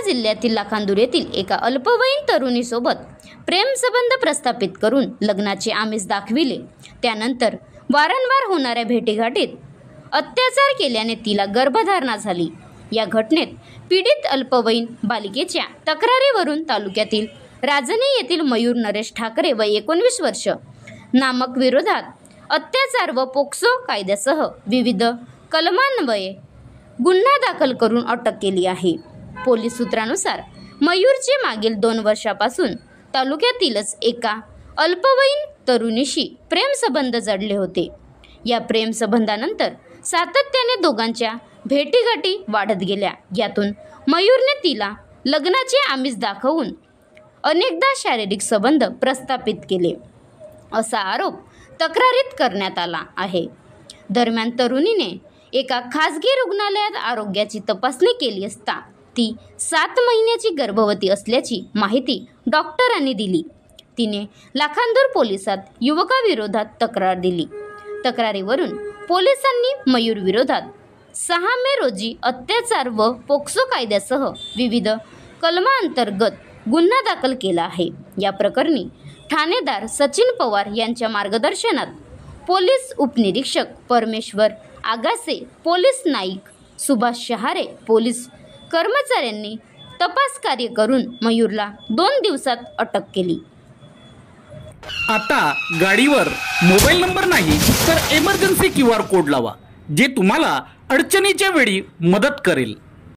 जिल्ह्यातील लाखांदूर येथील एका अल्पवयीन तरुणीसोबत प्रेमसंबंध प्रस्थापित करून लग्नाचे आमिष दाखविले। त्यानंतर वारंवार होणाऱ्या भेटीगाठीत अत्याचार केल्याने तिला गर्भधारणा झाली। या घटनेत पीडित अल्पवयीन बालिकेच्या तक्रारीवरून तालुक्यातील राजनी येथील मयूर नरेश ठाकरे वय 19 वर्ष नामक विरोधात अत्याचार व पोक्सो कायद्यासह विविध कलमान्वये गुन्हा दाखल करून अटक केली आहे। पोलीस सूत्रानुसार मयूरचे मागील 2 वर्षापासून तालुक्यातीलच एका अल्पवयीन तरुणीशी प्रेमसंबंध जडले होते। या प्रेमसंबंधानंतर सातत्याने दोघांच्या भेटीगाठी वाढत गेल्या। यातून मयूरने तिला लग्नाचे आमिष दाखवून अनेकदा शारीरिक संबंध प्रस्थापित केले असा आरोप तक्रारीत करण्यात आला आहे। दरम्यान तरुणीने एका खासगी रुग्णालयात आरोग्याची तपासणी केली असता ती 7 महिन्याची गर्भवती असल्याची माहिती डॉक्टरांनी दिली। तिने लाखांदूर पोलिसात युवकाविरोधात तक्रार दिली। तक्रारीवरून पोलिसांनी मयूर विरोधात 6 मे रोजी अत्याचार व पोक्सो कायद्यासह विविध कलमांतर्गत गुन्हा दाखल केला आहे। या प्रकरणी ठाणेदार सचिन पवार यांच्या मार्गदर्शनात पोलीस उपनिरीक्षक परमेश्वर आगासे, पोलीस नाईक सुभाष शहारे पोलीस कर्मचाऱ्यांनी तपास कार्य करून मयूरला 2 दिवसात अटक केली। आता गाडीवर मोबाईल नंबर नाही तर इमर्जन्सी QR कोड लावा, जे तुम्हाला अडचणीच्या वेळी मदत करेल।